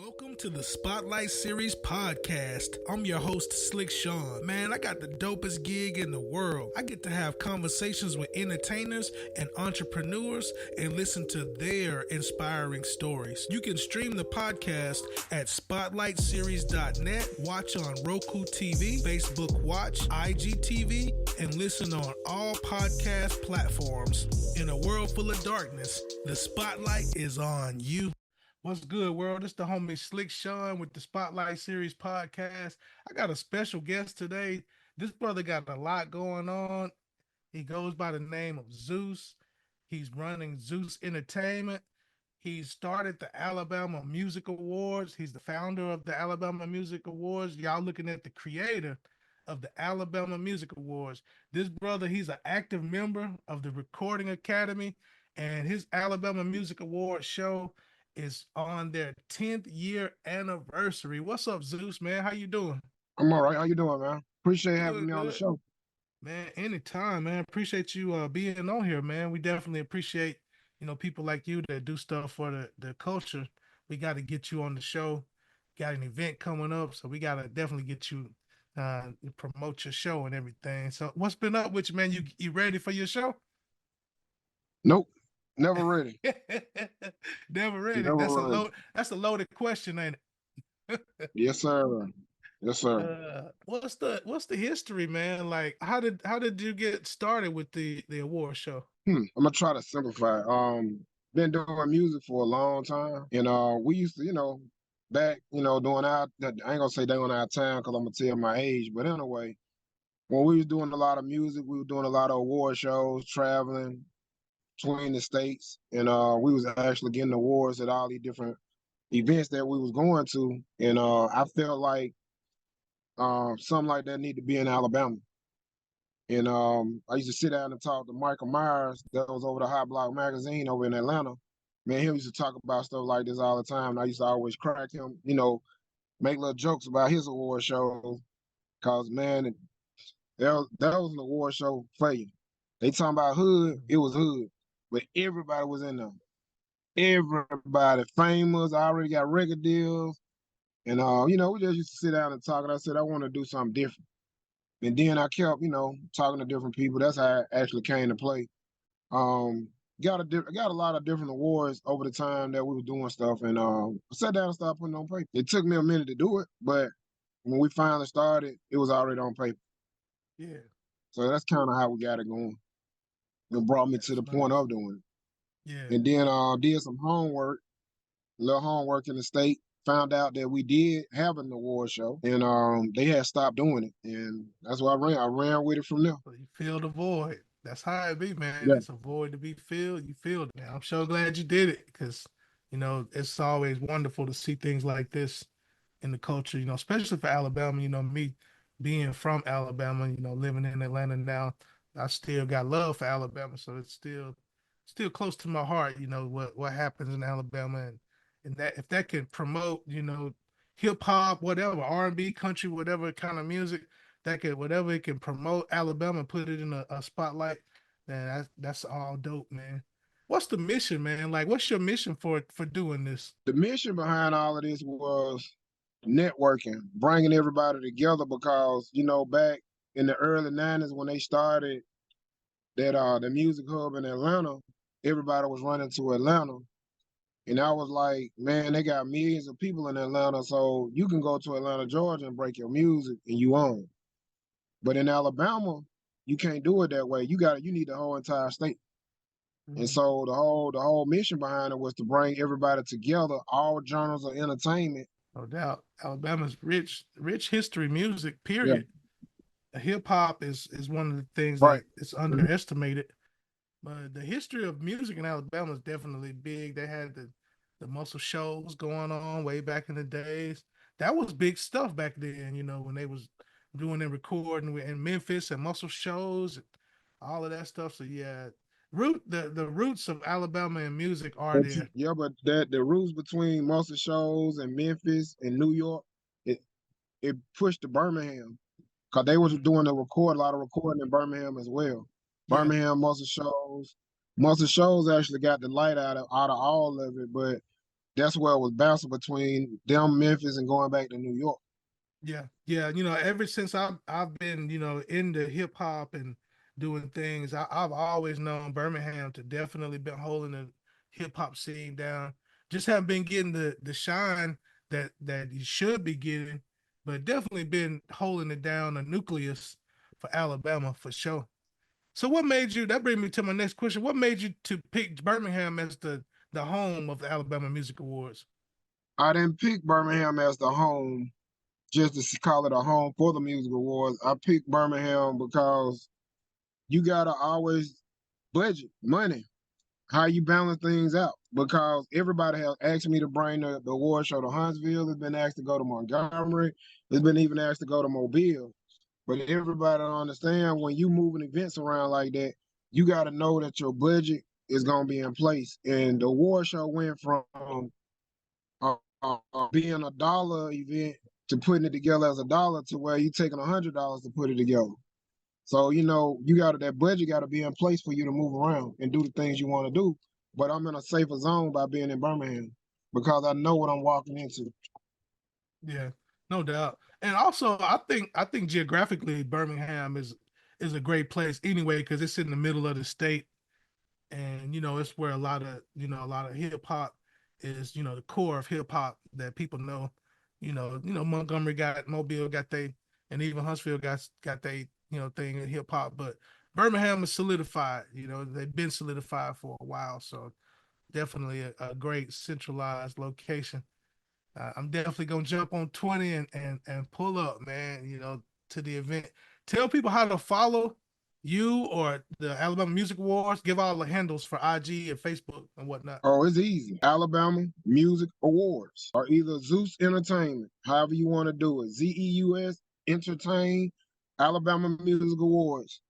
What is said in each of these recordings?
Welcome to the Spotlight Series podcast. I'm your host, Slick Shawn. Man, I got the dopest gig in the world. I get to have conversations with entertainers and entrepreneurs and listen to their inspiring stories. You can stream the podcast at spotlightseries.net, watch on Roku TV, Facebook Watch, IGTV, and listen on all podcast platforms. In a world full of darkness, the spotlight is on you. What's good, world? It's the homie Slick Shawn with the Spotlight Series podcast. I got a special guest today. This brother got a lot going on. He goes by the name of Zeus. He's running Zeus Entertainment. He started the Alabama Music Awards. He's the founder of the Alabama Music Awards. Y'all looking at the creator of the Alabama Music Awards. This brother, he's an active member of the Recording Academy, and his Alabama Music Awards show is on their 10th year anniversary. What's up, Zeus, man? How you doing? I'm all right. How you doing, man? Appreciate having me on the show. Man, anytime, man. Appreciate you being on here, man. We definitely appreciate, people like you that do stuff for the culture. We got to get you on the show. Got an event coming up, so we got to definitely get you promote your show and everything. So what's been up with you, man? You ready for your show? Nope. Never ready. Never ready. That's a loaded question, ain't it? Yes, sir. Yes, sir. What's the history, man? Like, how did you get started with the award show? I'm gonna try to simplify. Been doing music for a long time, and we used to, back, doing our. I ain't gonna say doing our time because I'm gonna tell my age, but anyway, when we was doing a lot of music, we were doing a lot of award shows, traveling between the states, and we was actually getting awards at all these different events that we was going to, and I felt like something like that need to be in Alabama. And I used to sit down and talk to Michael Myers, that was over the Hot Block magazine over in Atlanta. Man, he used to talk about stuff like this all the time, and I used to always crack him, make little jokes about his award shows, cause man, that was an award show for you. They talking about hood, it was hood. But everybody was in there. Everybody famous. I already got record deals. And, we just used to sit down and talk. And I said, I want to do something different. And then I kept, talking to different people. That's how it actually came to play. Got a lot of different awards over the time that we were doing stuff. And I sat down and started putting it on paper. It took me a minute to do it. But when we finally started, it was already on paper. Yeah. So that's kind of how we got it going. It brought me to the point of doing it. Yeah. And then did some homework, a little homework in the state, found out that we did have an award show, and they had stopped doing it. And that's why I ran with it from there. So you filled the void. That's how it be, man. Yeah. It's a void to be filled. You filled it. I'm so glad you did it because, it's always wonderful to see things like this in the culture, especially for Alabama. Me being from Alabama, living in Atlanta now, I still got love for Alabama, so it's still close to my heart. What happens in Alabama, and that if that can promote, hip hop, whatever, R&B, country, whatever kind of music, whatever it can promote Alabama, put it in a spotlight, then that's all dope, man. What's the mission, man? Like, what's your mission for doing this? The mission behind all of this was networking, bringing everybody together because back in the early 90s when they started that the music hub in Atlanta, everybody was running to Atlanta. And I was like, man, they got millions of people in Atlanta, so you can go to Atlanta, Georgia and break your music and you own. But in Alabama, you can't do it that way. You need the whole entire state. Mm-hmm. And so the whole mission behind it was to bring everybody together, all genres of entertainment. No doubt. Alabama's rich history, music, period. Yeah. Hip hop is one of the things that is underestimated. But the history of music in Alabama is definitely big. They had the muscle shows going on way back in the days. That was big stuff back then, when they was doing and recording in Memphis and muscle shows and all of that stuff. So yeah, the roots of Alabama and music are there. Yeah, but the roots between muscle shows and Memphis and New York, it pushed to Birmingham. Because they was doing a lot of recording in Birmingham as well. Birmingham muscle shows actually got the light out of all of it, but that's where it was bouncing between them, Memphis, and going back to New York. Yeah, yeah. Ever since I've been into hip hop and doing things, I've always known Birmingham to definitely been holding the hip hop scene down. Just haven't been getting the shine that you should be getting, but definitely been holding it down, a nucleus for Alabama for sure. So what made you? That brings me to my next question. What made you to pick Birmingham as the home of the Alabama Music Awards? I didn't pick Birmingham as the home just to call it a home for the music awards. I picked Birmingham because you gotta always budget money. How you balance things out? Because everybody has asked me to bring the award show to Huntsville. It's been asked to go to Montgomery. It's been even asked to go to Mobile. But everybody don't understand when you moving events around like that, you got to know that your budget is gonna be in place. And the award show went from being a dollar event to putting it together as a dollar to where you taking $100 to put it together. So you got to that budget got to be in place for you to move around and do the things you want to do. But I'm in a safer zone by being in Birmingham because I know what I'm walking into. Yeah, no doubt. And also, I think geographically, Birmingham is a great place anyway because it's in the middle of the state, and it's where a lot of hip hop is. The core of hip hop that people know. Montgomery got Mobile got they, and even Huntsville got they thing in hip hop, but Birmingham is solidified. They've been solidified for a while, so definitely a great centralized location. I'm definitely gonna jump on 20 and pull up, man. To the event. Tell people how to follow you or the Alabama Music Awards. Give all the handles for IG and Facebook and whatnot. Oh, it's easy. Alabama Music Awards or either Zeus Entertainment, however you want to do it. Zeus Entertain, Alabama Music Awards.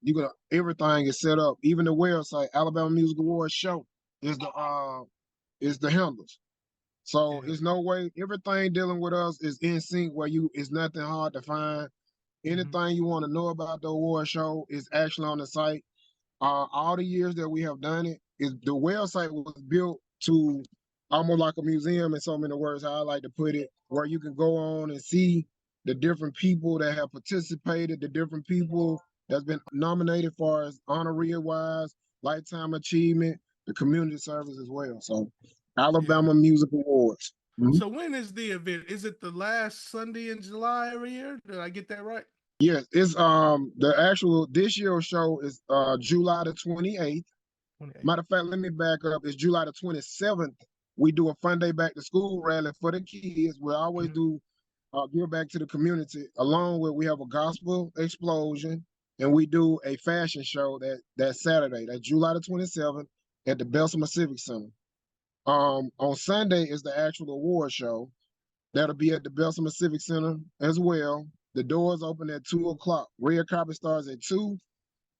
Everything is set up. Even the website, Alabama Music Awards show is the handles. So Yeah. it's no way everything dealing with us is in sync where it's nothing hard to find. Mm-hmm. Anything you want to know about the award show is actually on the site. All the years that we have done it, is the website was built to almost like a museum in so many words, how I like to put it, where you can go on and see the different people that have participated, the different people that's been nominated for as honorary wise, lifetime achievement, the community service as well. So Yeah. Alabama Music Awards. Mhm. So when is the event? Is it the last Sunday in July every year? Did I get that right? Yes, it's the actual this year's show is July the 28th. 28th. Matter of fact, let me back up. It's July the 27th. We do a fun day back to school rally for the kids. We always Mm-hmm. do give back to the community. Along with we have a gospel explosion and we do a fashion show that Saturday, that July the 27th at the Bessemer Civic Center. On Sunday is the actual award show. That'll be at the Bessemer Civic Center as well. The doors open at 2 o'clock. Red carpet starts at 2.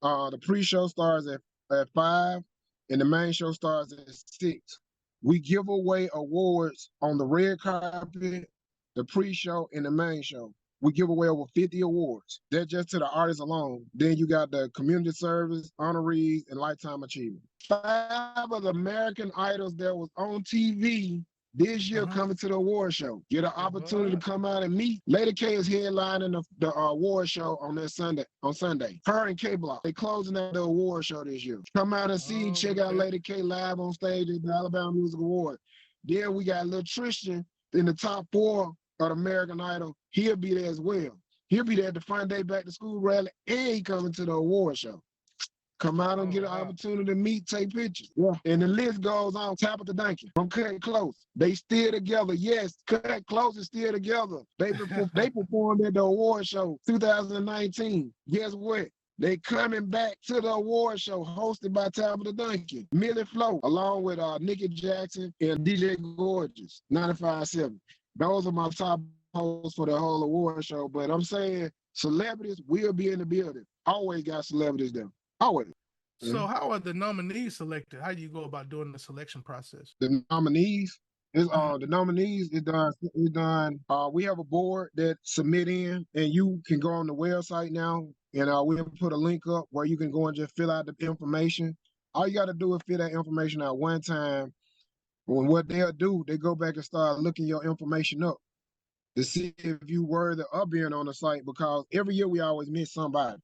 The pre-show starts at 5, and the main show starts at 6. We give away awards on the red carpet, the pre-show, and the main show. We give away over 50 awards. That's just to the artists alone. Then you got the community service, honorees, and lifetime achievement. 5 of the American Idols that was on TV this year Uh-huh. coming to the award show. Get an opportunity to What? come out and meet. Lady K is headlining the award show on that Sunday. On Sunday, her and K Block they closing out the award show this year. Come out and see, Oh, check out okay. Lady K live on stage at the Alabama Music Award. Then we got Lil Tristan in the top 4 of the American Idol. He'll be there as well. He'll be there at the fun day back to school rally, and he coming to the award show. Come out and Oh, get an wow. opportunity to meet, take pictures. Yeah. And the list goes on. Tabitha Duncan from Cut Close. They still together. Yes, Cut Close is still together. They performed at the award show 2019. Guess what? They coming back to the award show hosted by Tabitha Duncan, Millie Flo, along with Nikki Jackson and DJ Gorgeous, 95.7. Those are my top hosts for the whole award show. But I'm saying celebrities will be in the building. Always got celebrities there. Always. So how are the nominees selected? How do you go about doing the selection process? The nominees is Mhm. the nominees is done. Is done. We have a board that submit in, and you can go on the website now, and we'll put a link up where you can go and just fill out the information. All you got to do is fill that information out one time. When what they'll do, they go back and start looking your information up to see if you worthy of being on the site, because every year we always miss somebody.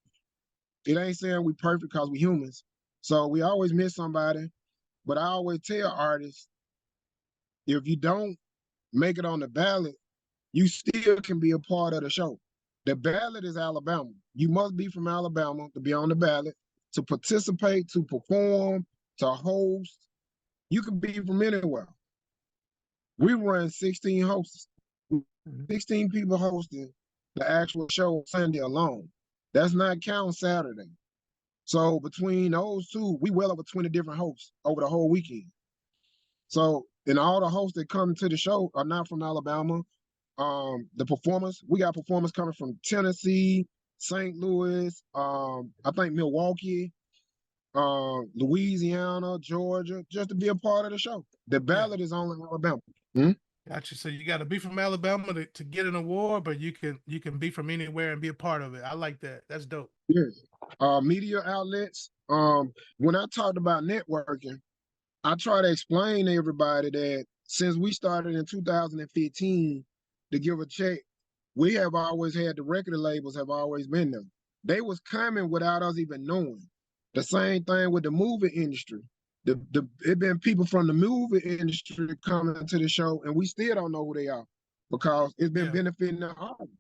It ain't saying we perfect because we humans. So we always miss somebody. But I always tell artists, if you don't make it on the ballot, you still can be a part of the show. The ballot is Alabama. You must be from Alabama to be on the ballot, to participate, to perform, to host. You can be from anywhere. We run 16 hosts, 16 people hosting the actual show Sunday alone. That's not counting Saturday. So between those two, we well over 20 different hosts over the whole weekend. So, and all the hosts that come to the show are not from Alabama. The performers, we got performers coming from Tennessee, St. Louis, I think Milwaukee, Louisiana, Georgia, just to be a part of the show. The ballot is only Alabama. Gotcha. So you got to be from Alabama to get an award, but you can be from anywhere and be a part of it. I like that. That's dope. Yes. Media outlets. When I talked about networking, I try to explain to everybody that since we started in 2015 to give a check, we have always had the record labels have always been there. They was coming without us even knowing. The same thing with the movie industry. It been people from the movie industry coming to the show, and we still don't know who they are because it's been benefiting the artists.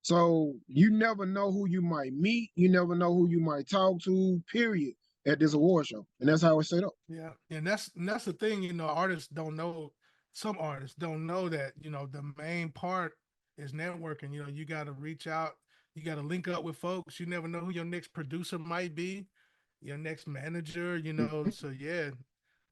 So you never know who you might meet. You never know who you might talk to, period, at this award show. And that's how it's set up. Yeah. And that's the thing, artists don't know, some artists don't know that, the main part is networking. You got to reach out, you got to link up with folks. You never know who your next producer might be, your next manager, So yeah,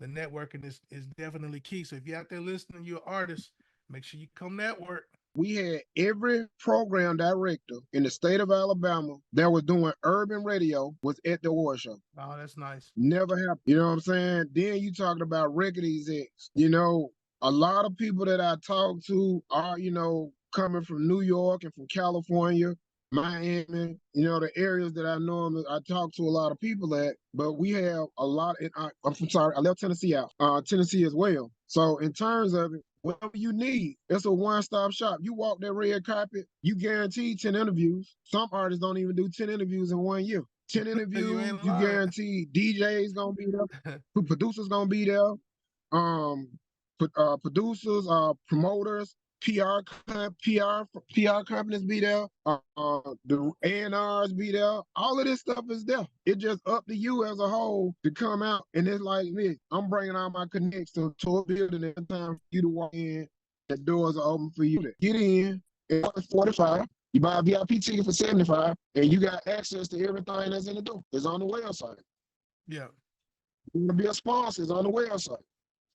the networking is definitely key. So if you're out there listening, you're an artist, make sure you come network. We had every program director in the state of Alabama that was doing urban radio was at the award show. Oh, that's nice. Never happened. You know what I'm saying? Then you talking about record execs. A lot of people that I talk to are, coming from New York and from California, Miami, the areas that I know I talk to a lot of people at, but we have a lot, I'm sorry, I left Tennessee out, Tennessee as well. So in terms of it, whatever you need, it's a one-stop shop. You walk that red carpet, you guarantee 10 interviews. Some artists don't even do 10 interviews in 1 year. 10 interviews, you guarantee DJ's gonna be there, producers gonna be there, producers, promoters, PR companies be there, the A&Rs be there. All of this stuff is there. It's just up to you as a whole to come out. And it's like me, I'm bringing all my connects to a building every time for you to walk in. The doors are open for you to get in. It's $45. You buy a VIP ticket for $75, and you got access to everything that's in the door. It's on the website. Yeah. You want to be a sponsor, it's on the website.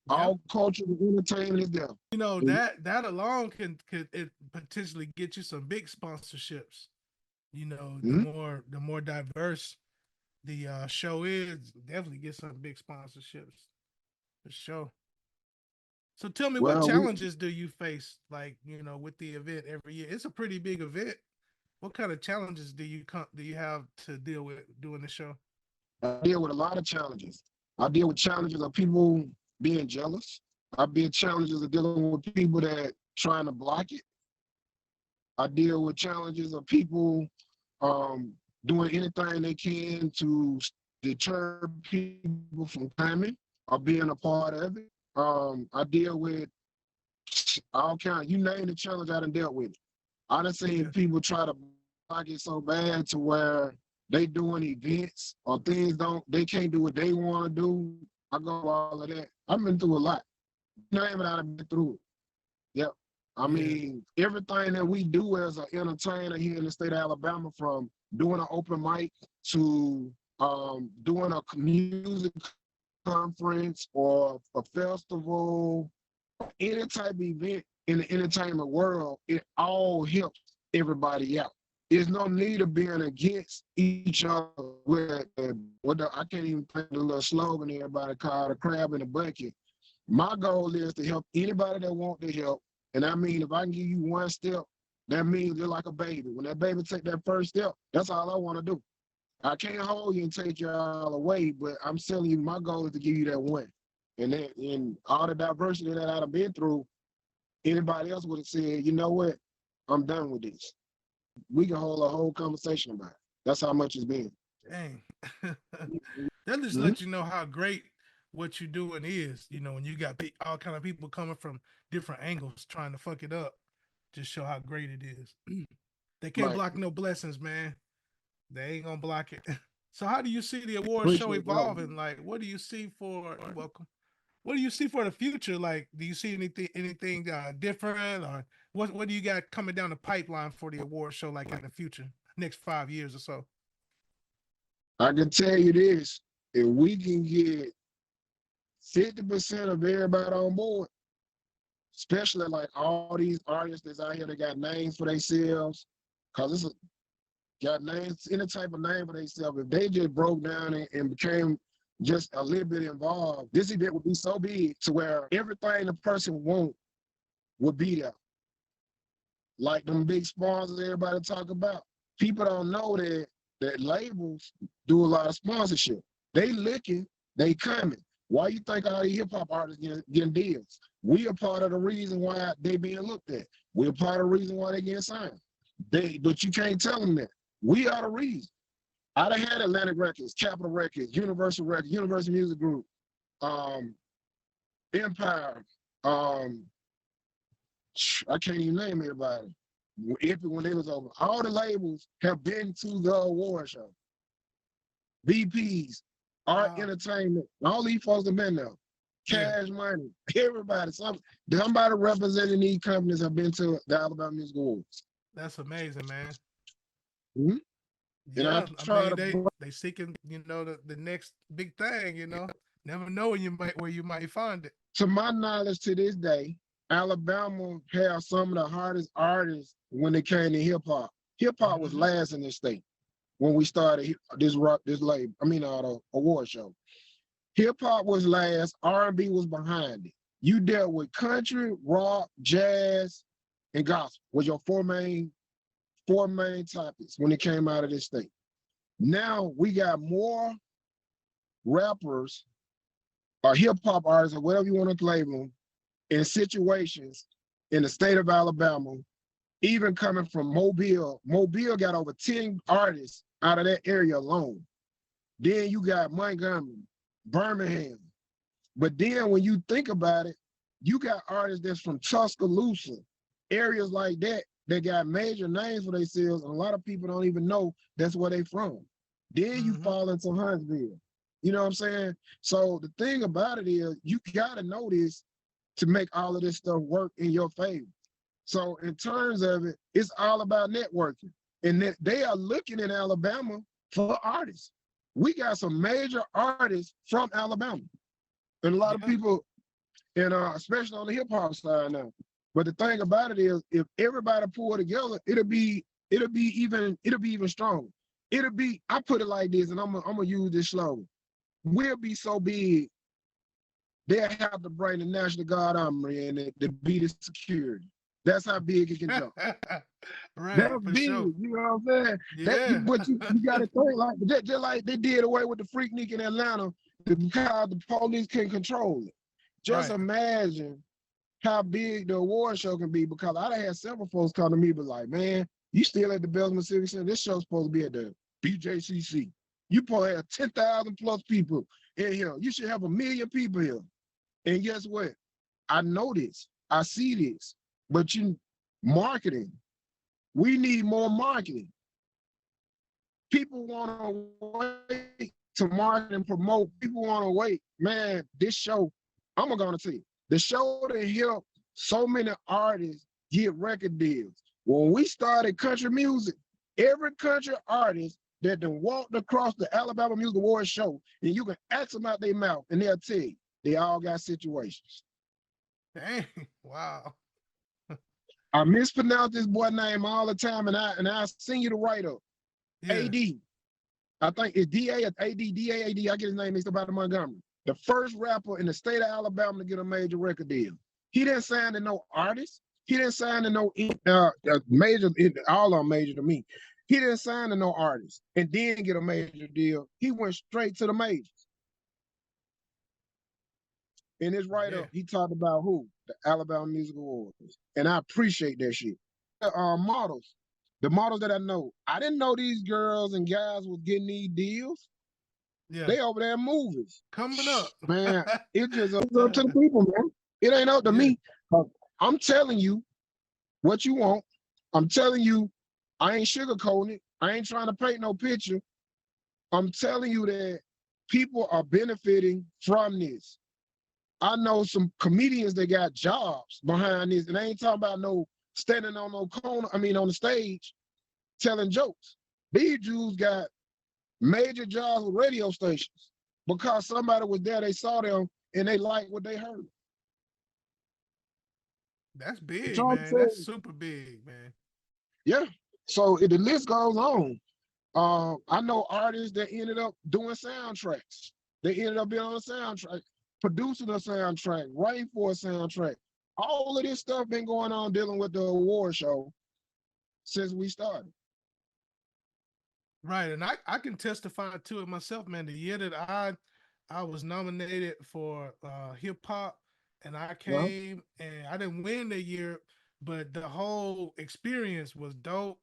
All culture and entertainment is there. That alone can it potentially get you some big sponsorships. The more diverse the show is, definitely get some big sponsorships for sure. So tell me, what challenges do you face, with the event every year? It's a pretty big event. What kind of challenges do you have to deal with doing the show? I deal with a lot of challenges. I deal with challenges of people being jealous. I deal challenges of dealing with people that trying to block it. I deal with challenges of people doing anything they can to deter people from coming or being a part of it. I deal with all kinds. You name the challenge, I done dealt with it. I done seen people try to block it so bad to where they doing events or things they can't do what they want to do. I go all of that. I've been through a lot. Name it, I've been through it. Yep. I mean, everything that we do as an entertainer here in the state of Alabama, from doing an open mic to doing a music conference or a festival, any type of event in the entertainment world, it all helps everybody out. There's no need of being against each other. I can't even think of the little slogan everybody called, a crab in a bucket. My goal is to help anybody that want to help. And I mean, if I can give you one step, that means you're like a baby. When that baby take that first step, that's all I want to do. I can't hold you and take you all away, but I'm telling you, my goal is to give you that one. And then in all the diversity that I've been through, anybody else would have said, you know what, I'm done with this. We can hold a whole conversation about it. That's how much it's been. Dang. That just Mhm. lets you know how great what you're doing is. You know, when you got all kind of people coming from different angles trying to fuck it up, just show how great it is. They can't Like, block no blessings, man. They ain't gonna block it. So how do you see the award show appreciate that. evolving? Like, what do you see for? You're welcome. What do you see for the future? Like, do you see anything different, or what do you got coming down the pipeline for the award show? Like in the future, next 5 years or so. I can tell you this, if we can get 50% of everybody on board, especially like all these artists that's out here that got names for themselves, because it's got names, any type of name for themselves, if they just broke down and became just a little bit involved, this event would be so big to where everything the person wants would be there. Like them big sponsors everybody talk about. People don't know that labels do a lot of sponsorship. They looking, they coming. Why you think all these hip hop artists getting deals? We are part of the reason why they being looked at. We're part of the reason why they getting signed. But you can't tell them that. We are the reason. I done had Atlantic Records, Capitol Records, Universal Records, Universal Music Group, um, Empire, um, I can't even name everybody. If when they was over, all the labels have been to the award show. VPs, Art Wow, Entertainment, all these folks have been there. yeah, Cash Money, everybody. Somebody representing these companies have been to the Alabama Music Awards. that's amazing, man. Mhm. And I Yeah, I try mean to, they seeking the next big thing. Never know where you might find it. to my knowledge, to this day, Alabama has some of the hardest artists when it came to hip hop. Hip hop was Hmm. last in this state when we started this label. I mean, the award show. Hip hop was last. R&B was behind it. You dealt with country, rock, jazz, and gospel was your four main topics when it came out of this state. Now we got more rappers or hip hop artists or whatever you want to label them in situations in the state of Alabama, even coming from Mobile. Mobile got over 10 artists out of that area alone. Then you got Montgomery, Birmingham. But then when you think about it, you got artists that's from Tuscaloosa, areas like that got major names for themselves, and a lot of people don't even know that's where they from. Then you Hmm. fall into Huntsville. You know what I'm saying? So the thing about it is you gotta know this to make all of this stuff work in your favor. So in terms of it, it's all about networking. And that they are looking in Alabama for artists. We got some major artists from Alabama. And a lot of Yeah. people, and especially on the hip hop side now. But the thing about it is, if everybody pull together, it'll be even stronger. It'll be. I put it like this, and I'm gonna use this slogan. We'll be so big, they'll have to bring the National Guard Armory in to be the security. That's how big it can jump. Right, That's for big, sure. you know what I'm saying? Yeah. But you got to think like just like they did away with the Freaknik in Atlanta because the police can control it. Just Right. imagine how big the award show can be, because I done had several folks come to me but like, man, you still at the Belgium Civic Center. This show's supposed to be at the BJCC. You probably have 10,000 plus people in here. You should have 1 million people here. And guess what? I know this. I see this. But marketing. We need more marketing. People want to wait to market and promote. People want to wait. Man, this show, I'm going to tell you, the show that helped so many artists get record deals. When we started country music, every country artist that done walked across the Alabama Music Awards show, and you can ask them out their mouth, and they'll tell you, they all got situations. Dang. Wow. I mispronounce this boy name all the time, and I send you the write-up. Yeah. AD. I think it's DA or AD, DAAD. I get his name mixed up out of Montgomery. The first rapper in the state of Alabama to get a major record deal. He didn't sign to no artist. He didn't sign to no major, all of them major to me. He didn't sign to no artist and then get a major deal. He went straight to the majors. In his write Yeah. up, he talked about who? The Alabama Music Awards. And I appreciate that shit. Models, the models that I know, I didn't know these girls and guys was getting these deals. Yeah. They over there in movies. Coming up. Man, it just up to the people, man. It ain't up to Yeah. me. I'm telling you what you want. I'm telling you, I ain't sugarcoating it. I ain't trying to paint no picture. I'm telling you that people are benefiting from this. I know some comedians that got jobs behind this, and I ain't talking about no standing on no corner, on the stage telling jokes. These Jews got major jobs with radio stations because somebody was there, they saw them, and they liked what they heard. That's You big, know what I'm man. That's saying? super big, man. Yeah. So the list goes on. I know artists that ended up doing soundtracks. They ended up being on a soundtrack, producing a soundtrack, writing for a soundtrack. All of this stuff been going on dealing with the award show since we started. Right. And I can testify to it myself, man. The year that I was nominated for hip hop and I Yeah, came and I didn't win the year, but the whole experience was dope.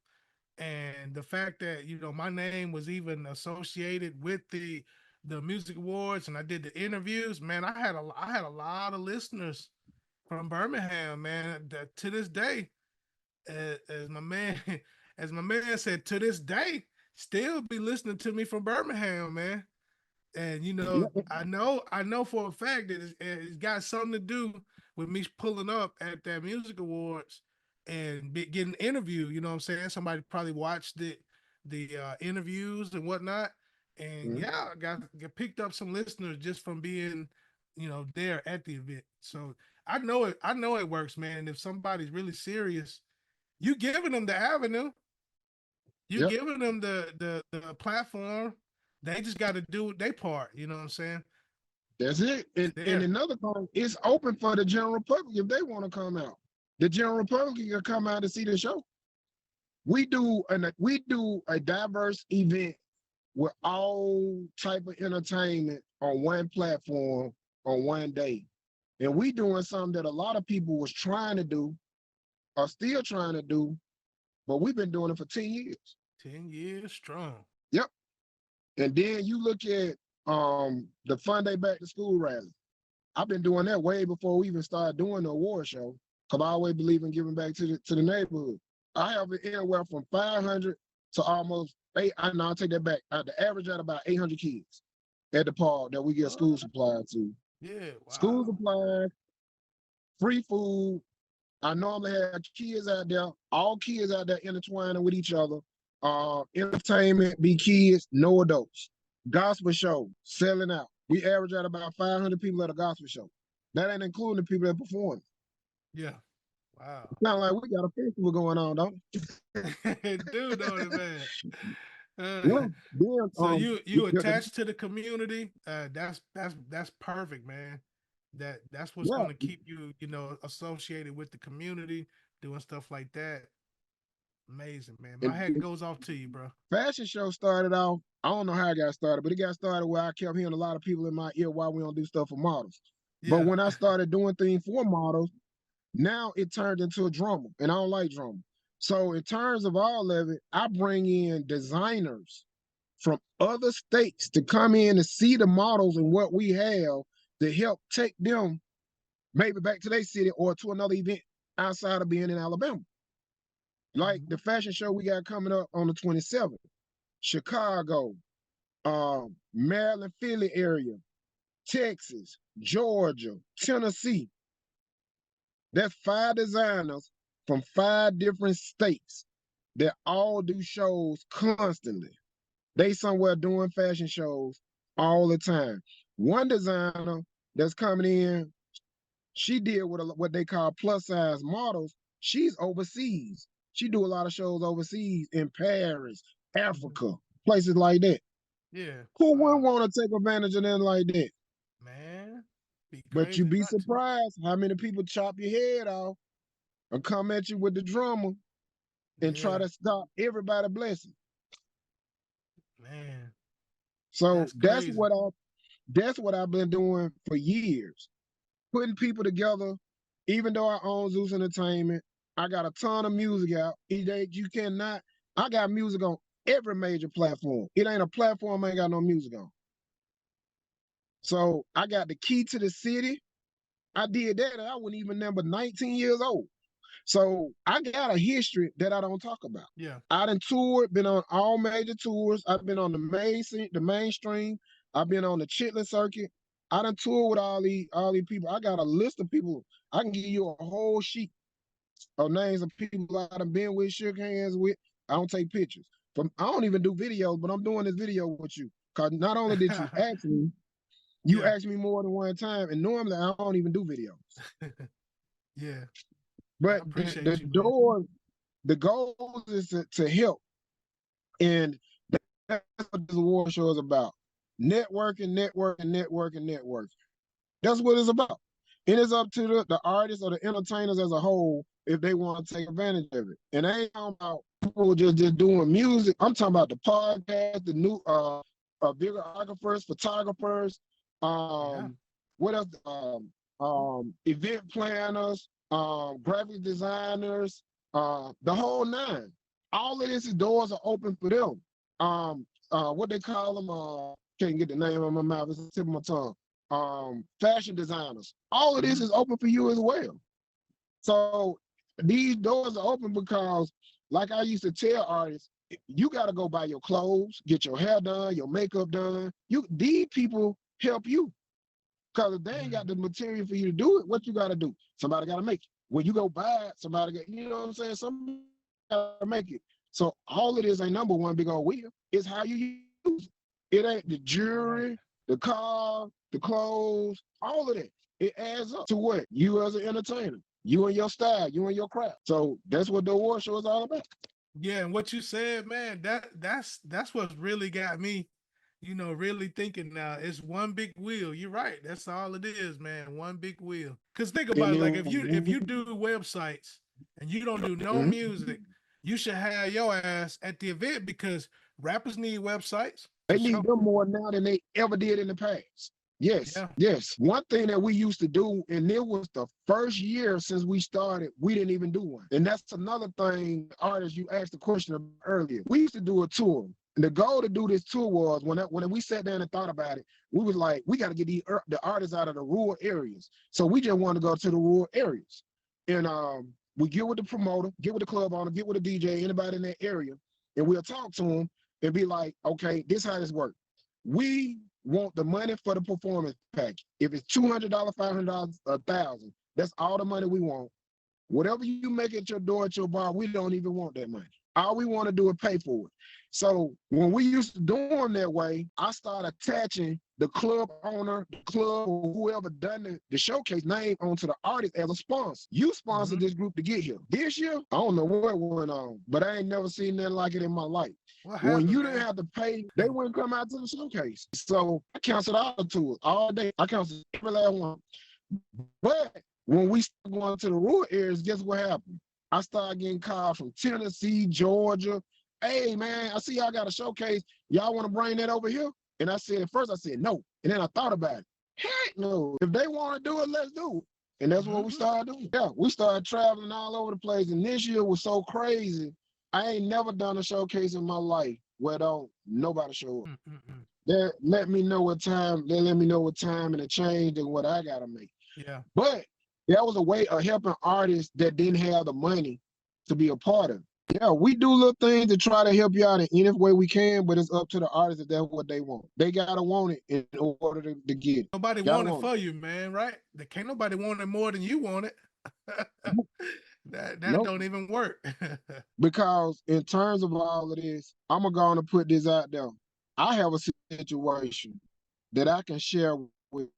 And the fact that, my name was even associated with the music awards and I did the interviews, man, I had a lot of listeners from Birmingham, man, that to this day, as my man as my man said, to this day still be listening to me from Birmingham, man. And yeah, I know for a fact that it's got something to do with me pulling up at that music awards and getting interviewed. You know what I'm saying? Somebody probably watched the interviews and whatnot, and mhm, yeah, got picked up some listeners just from being there at the event. So I know it. I know it works, man. And if somebody's really serious, you giving them the avenue, you yep. giving them the platform. They just got to do their part. You know what I'm saying? That's it. And There. another thing, it's open for the general public if they want to come out. The general public can come out and see the show. We do a diverse event with all type of entertainment on one platform on one day. And we doing something that a lot of people was trying to do, are still trying to do, but we've been doing it for 10 years. 10 years strong. Yep. And then you look at the Fun Day Back to School rally. I've been doing that way before we even started doing the award show, because I always believe in giving back to the neighborhood. I have it anywhere from 500 to almost eight. I know I'll take that back. The average at about 800 kids at the park that we get school Oh, supplies to. yeah. School Wow. supplies, free food. I normally have kids out there, all kids out there intertwining with each other. Entertainment, be kids, no adults. Gospel show, selling out. We average out about 500 people at a gospel show. That ain't including the people that perform. Yeah. Wow. Sound like we got a festival going on, don't Dude, know it, man. we? Uh, Yeah. Then so you the, attached to the community. That's perfect, man. That's what's yeah, gonna keep you, associated with the community, doing stuff like that. Amazing, man. My and hat goes off to you, bro. fashion show started off. I don't know how it got started, but it got started where I kept hearing a lot of people in my ear why we don't do stuff for models. But Yeah. when I started doing things for models, now it turned into a drama, and I don't like drama. So in terms of all of it, I bring in designers from other states to come in and see the models and what we have to help take them maybe back to their city or to another event outside of being in Alabama. Like Mhm. the fashion show we got coming up on the 27th, Chicago, Maryland, Philly area, Texas, Georgia, Tennessee. That's 5 designers from 5 different states that all do shows constantly. They somewhere doing fashion shows all the time. One designer that's coming in, she did what they call plus size models. She's overseas. She do a lot of shows overseas in Paris, Mhm. Africa, places like that. Yeah. Who wouldn't Wow. want to take advantage of them like that? Man, be But you'd crazy be not to. surprised how many people chop your head off and come at you with the drama and try Yeah, to stop everybody blessing. man, So that's crazy. that's what I've been doing for years. putting people together. Even though I own Zeus Entertainment, I got a ton of music out. You cannot. I got music on every major platform. It ain't a platform I ain't got no music on. So I got the key to the city. I did that, and I wasn't even number 19 years old. So I got a history that I don't talk about. Yeah. I done toured, been on all major tours. I've been on the mainstream. I've been on the Chitlin circuit. I done toured with all these people. I got a list of people. I can give you a whole sheet of names of people I done been with, shook hands with. I don't take pictures. I don't even do videos, but I'm doing this video with you. Cause not only did you ask me, you Yeah. asked me more than one time, and normally I don't even do videos. Yeah. I But appreciate you, man. the goal is to help, and that's what this award show is about. Networking, networking, networking, networking. That's what it's about. And it's up to the artists or the entertainers as a whole if they want to take advantage of it. And I ain't talking about people just doing music. I'm talking about the podcast, the new videographers, photographers, Yeah. what else? Event planners, graphic designers, the whole nine. All of this doors are open for them. What they call them? Can't get the name of my mouth. It's the tip of my tongue. Fashion designers. All of this is open for you as well. So these doors are open because, like I used to tell artists, you got to go buy your clothes, get your hair done, your makeup done. These people help you. Because if they ain't got the material for you to do it, what you got to do? Somebody got to make it. When you go buy it, somebody got, you know what I'm saying? Somebody got to make it. So all of this ain't number one big old wheel. It's how you use it. It ain't the jewelry, the car, the clothes, all of that. It adds up to what? You as an entertainer, you and your style, you and your craft. So that's what the award show is all about. Yeah, and what you said, man, that's what really got me, really thinking now. It's one big wheel. You're right. That's all it is, man. One big wheel. Cause think about And it, like then, if you do websites and you don't do no music, you should have your ass at the event because rappers need websites for they need sure. them more now than they ever did in the past. Yes, Yeah. yes. One thing that we used to do, and it was the first year since we started, we didn't even do one. And that's another thing, artists, you asked the question about earlier. We used to do a tour. And the goal to do this tour was when we sat down and thought about it, we was like, we got to get the artists out of the rural areas. So we just wanted to go to the rural areas. And we get with the promoter, get with the club owner, get with the DJ, anybody in that area, and we'll talk to them and be like, okay, this is how this works. We want the money for the performance package. If it's $200, $500, $1,000, that's all the money we want. Whatever you make at your door at your bar, we don't even want that money. All we want to do is pay for it. So when we used to do them that way, I started attaching the club owner, the club, or whoever done the showcase name onto the artist as a sponsor. You sponsored this group to get here. This year, I don't know what went on, but I ain't never seen nothing like it in my life. What When happened, you didn't man? have to pay, they wouldn't come out to the showcase. So I canceled all the tours all day. I canceled every last one. But when we started going to the rural areas, guess what happened? I started getting calls from Tennessee, Georgia. Hey, man, I see y'all got a showcase. Y'all want to bring that over here? And I said, at first I said no. And then I thought about it. Heck no. If they want to do it, let's do it. And that's what we started doing. Yeah, we started traveling all over the place. And this year was so crazy. I ain't never done a showcase in my life where nobody show up. They let me know what time and the change and what I gotta make. Yeah. But that was a way of helping artists that didn't have the money to be a part of it. Yeah, we do little things to try to help you out in any way we can, but it's up to the artists if that's what they want. They gotta want it in order to get it. Nobody Gotta want it want for you, man, right? There can't nobody want it more than you want it. That Nope. don't even work. Because in terms of all of this, I'm gonna put this out there. I have a situation that I can share with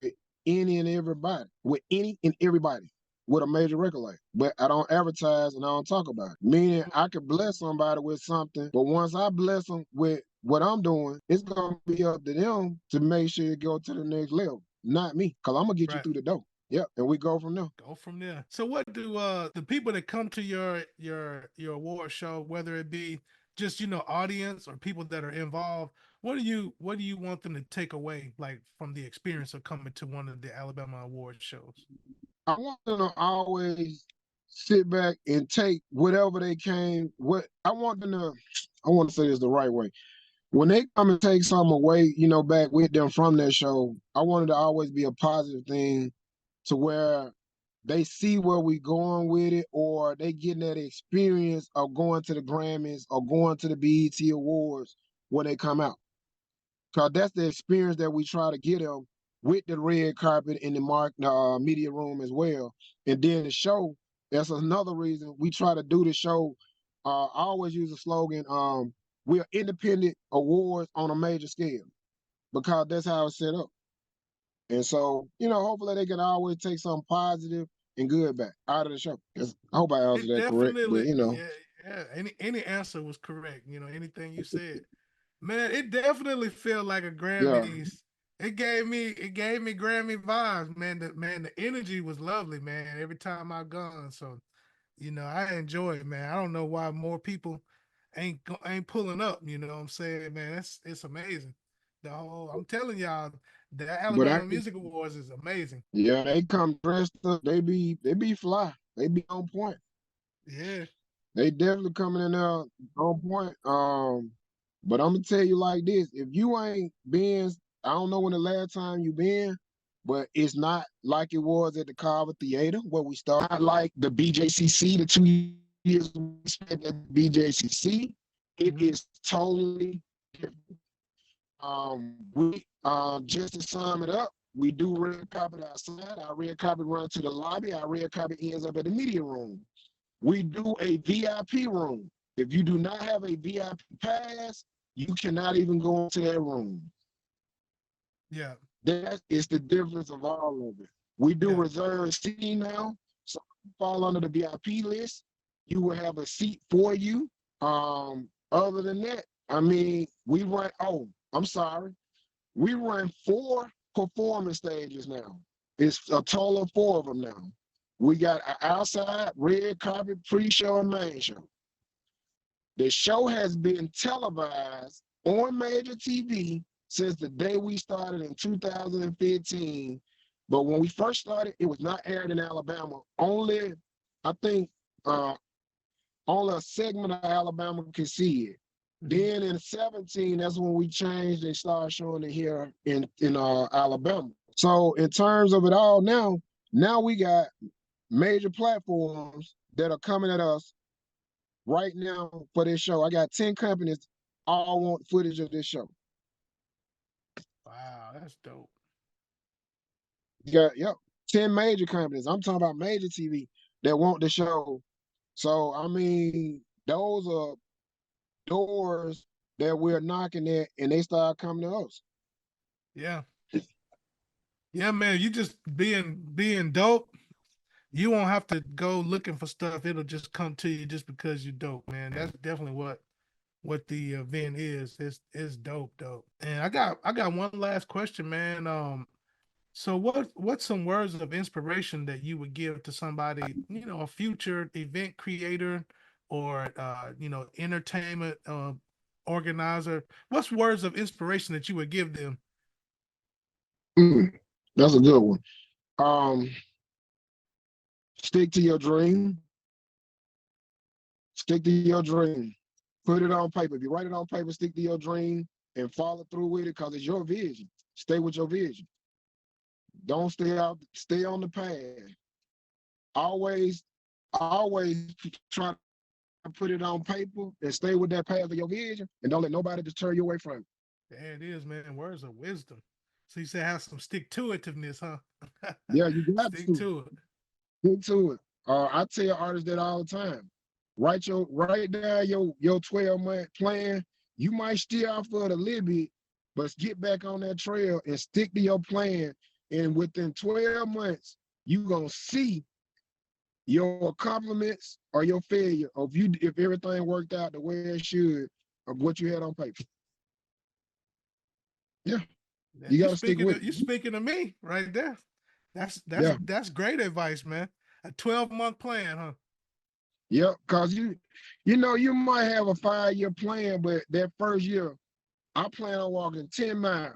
any and everybody, with a major record label. But I don't advertise and I don't talk about it. Meaning I could bless somebody with something, but once I bless them with what I'm doing, it's gonna be up to them to make sure it go to the next level, not me, because I'm gonna get you Right. through the door. Yep, and we go from there. Go from there. So what do the people that come to your award show, whether it be just audience or people that are involved, what do you want them to take away, like, from the experience of coming to one of the Alabama Awards shows? I want them to always sit back and take whatever they came. What I want them to, I want to say this the right way. When they come and take something away, back with them from that show, I want it to always be a positive thing to where they see where we going with it, or they getting that experience of going to the Grammys or going to the BET Awards when they come out. Cause that's the experience that we try to get them with the red carpet in the media room as well. And then the show, that's another reason we try to do the show. I always use a slogan, we're independent awards on a major scale because that's how it's set up. And so, hopefully they can always take something positive and good back out of the show. I hope I answered It that correct, but definitely, yeah, yeah. Any answer was correct. Anything you said, man. It definitely felt like a yeah. Grammys. It gave me Grammy vibes, man. The energy was lovely, man. Every time I've gone, so I enjoy it, man. I don't know why more people ain't pulling up. You know what I'm saying, man? It's amazing. I'm telling y'all, the But I Alabama Music Awards is amazing. Yeah, they come dressed up. They be fly. They be on point. Yeah. They definitely coming in there on point. But I'm gonna tell you like this: if you ain't been, I don't know when the last time you been, but it's not like it was at the Carver Theater where we started. Not like the BJCC, the 2 years we spent at the BJCC. It Mm-hmm. is totally different. We just to sum it up, we do red carpet outside. Our red carpet runs to the lobby. Our red carpet ends up at the media room. We do a VIP room. If you do not have a VIP pass, you cannot even go into that room. Yeah. That is the difference of all of it. We do Yeah. reserved seating now. So if you fall under the VIP list, you will have a seat for you. Other than that, I mean, we run, oh, I'm sorry. We run 4 performance stages now. It's a total of 4 of them now. We got an outside, red carpet, pre-show, and main show. The show has been televised on major TV since the day we started in 2015. But when we first started, it was not aired in Alabama. Only, I think, only a segment of Alabama could see it. Mm-hmm. Then in 17, that's when we changed and started showing it here in Alabama. So in terms of it all now we got major platforms that are coming at us right now for this show. I got 10 companies all want footage of this show. Wow, that's dope. You got, yep, 10 major companies. I'm talking about major TV that want the show. So I mean, those are doors that we're knocking at and they start coming to us. Yeah. Yeah, man. You just being dope. You won't have to go looking for stuff. It'll just come to you just because you're dope, man. That's definitely what the event is. It's dope, dope. And I got one last question, man. So what's some words of inspiration that you would give to somebody, a future event creator or entertainment organizer? What's words of inspiration that you would give them? Mm, that's a good one. Um, stick to your dream. Stick to your dream. Put it on paper. If you write it on paper, stick to your dream and follow through with it because it's your vision. Stay with your vision. Don't stay out, stay on the path. Always, always try to put it on paper and stay with that path of your vision and don't let nobody deter you away from it. There it is, man. Words of wisdom. So you say have some stick to itiveness, huh? Yeah, you got Stick to to it. stick to it. I tell artists that all the time. Write down your 12-month plan. You might steer off for it a little bit, but get back on that trail and stick to your plan. And within 12 months, you gonna see your compliments or your failure of you if everything worked out the way it should of what you had on paper. Yeah, Yeah, you you got to stick speaking with to it. you speaking to me right there. That's Yeah, that's great advice, man. A 12-month plan, huh? Yep, cause you know, you might have a 5-year plan, but that first year, I plan on walking 10 miles.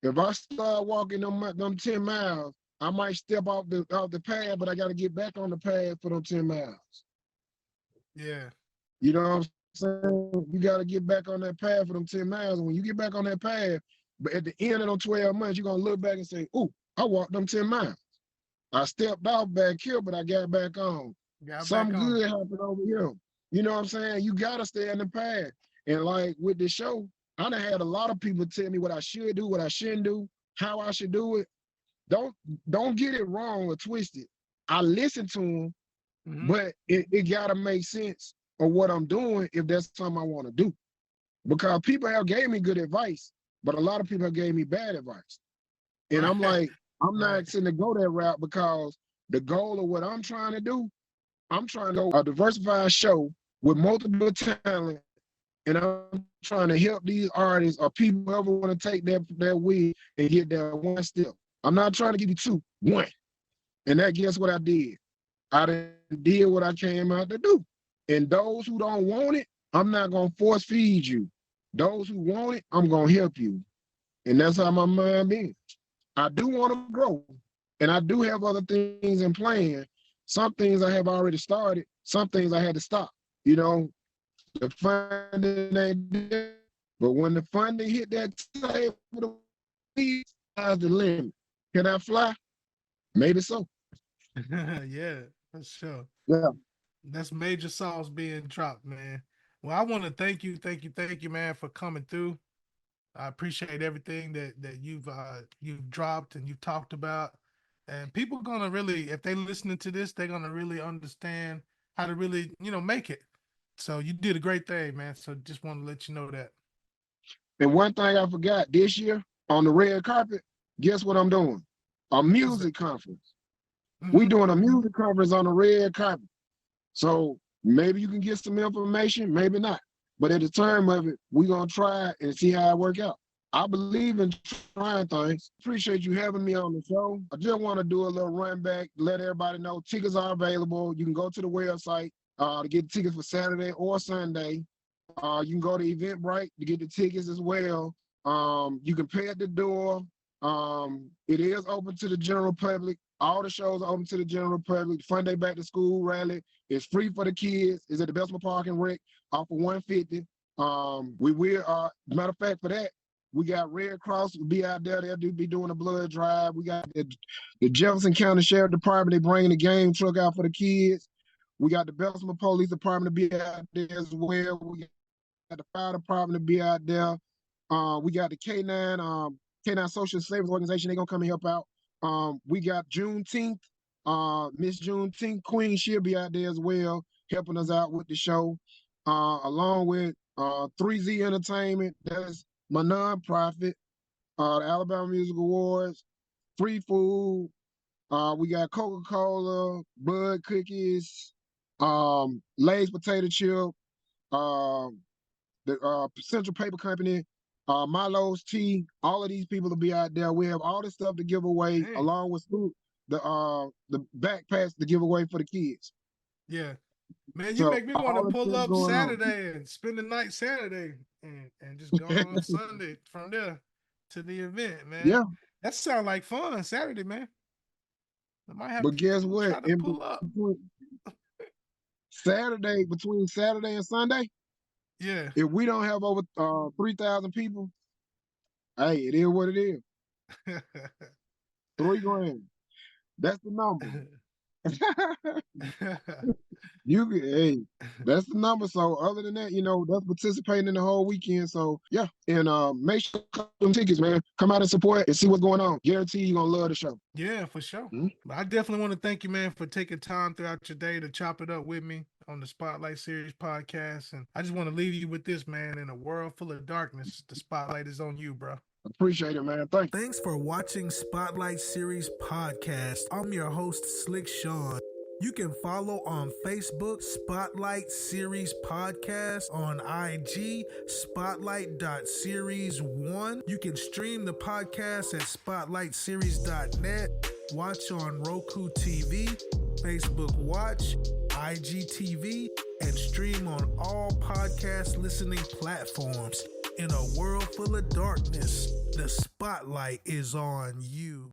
If I start walking them 10 miles, I might step off the path, but I got to get back on the path for them 10 miles. Yeah. You know what I'm saying? You got to get back on that path for them 10 miles. And when you get back on that path, but at the end of them 12 months, you're going to look back and say, ooh, I walked them 10 miles. I stepped off back here, but I got back on. Got back Something on. good happened over here. You know what I'm saying? You got to stay in the path. And like with the show, I done had a lot of people tell me what I should do, what I shouldn't do, how I should do it. Don't get it wrong or twisted. I listen to them, but it gotta make sense of what I'm doing if that's something I want to do. Because people have gave me good advice, but a lot of people have gave me bad advice. And Right. I'm like, I'm Right. not sitting to go that route because the goal of what I'm trying to do, I'm trying to go a diversified show with multiple talent, and I'm trying to help these artists or people who ever want to take their wig and get that one step. I'm not trying to give you two, one. And that guess what I did? I did what I came out to do. And those who don't want it, I'm not gonna force feed you. Those who want it, I'm gonna help you. And that's how my mind is. I do want to grow, and I do have other things in plan. Some things I have already started. Some things I had to stop. You know, the funding ain't there, but when the funding hit that table, the sky's the limit. Can I fly? Maybe so. Yeah, for sure. Yeah. That's major sauce being dropped, man. Well, I want to thank you, man, for coming through. I appreciate everything that you've dropped and you've talked about. And people gonna really, if they listening to this, they're gonna really understand how to really, make it. So you did a great thing, man. So just want to let you know that. And one thing I forgot this year on the red carpet, guess what I'm doing? A What's that? music conference. We Mm-hmm. doing a music conference on the red carpet. So maybe you can get some information, maybe not. But at the time of it, we're gonna try and see how it work out. I believe in trying things. Appreciate you having me on the show. I just want to do a little run back, let everybody know tickets are available. You can go to the website to get tickets for Saturday or Sunday. You can go to Eventbrite to get the tickets as well. You can pay at the door. It is open to the general public. All the shows are open to the general public. Fun Day Back to School rally is free for the kids. It's at the Bessemer Park and Rec off of 150. We will, matter of fact, for that, we got Red Cross will be out there. They'll be doing a blood drive. We got the Jefferson County Sheriff Department. They bringing the game truck out for the kids. We got the Bessemer Police Department to be out there as well. We got the fire department to be out there. We got the K9 Social Service Organization. They're gonna come and help out. We got Juneteenth. Miss Juneteenth Queen, she'll be out there as well, helping us out with the show. Along with 3Z Entertainment, that's my nonprofit. The Alabama Music Awards, free food. We got Coca-Cola, Bud Cookies, Lay's Potato Chip, the Central Paper Company, Milo's Tea. All of these people will be out there. We have all this stuff to give away, Hey, along with food, the backpacks to give away for the kids. yeah, man, you So make me want to all this pull stuff up going on. Saturday and spend the night Saturday and just go on Sunday from there to the event, man. Yeah, That sounds like fun Saturday, man. I might have but guess to what? try to pull up. Between Saturday and Sunday, Yeah. if we don't have over 3,000 people, hey, it is what it is. 3 grand. That's the number. Hey, that's the number. So other than that, that's participating in the whole weekend. So yeah, and make sure you cut them tickets, man. Come out and support and see what's going on. Guarantee you're gonna love the show. Yeah, for sure. Mhm. But I definitely want to thank you, man, for taking time throughout your day to chop it up with me on the Spotlight Series podcast. And I just want to leave you with this, man. In a world full of darkness, the spotlight is on you, bro. Appreciate it, man. Thank you. Thanks for watching Spotlight Series podcast. I'm your host, Slick Shawn. You can follow on Facebook, Spotlight Series Podcast, on IG, spotlight.series1. You can stream the podcast at spotlightseries.net, watch on Roku TV, Facebook Watch, IGTV, and stream on all podcast listening platforms. In a world full of darkness, the spotlight is on you.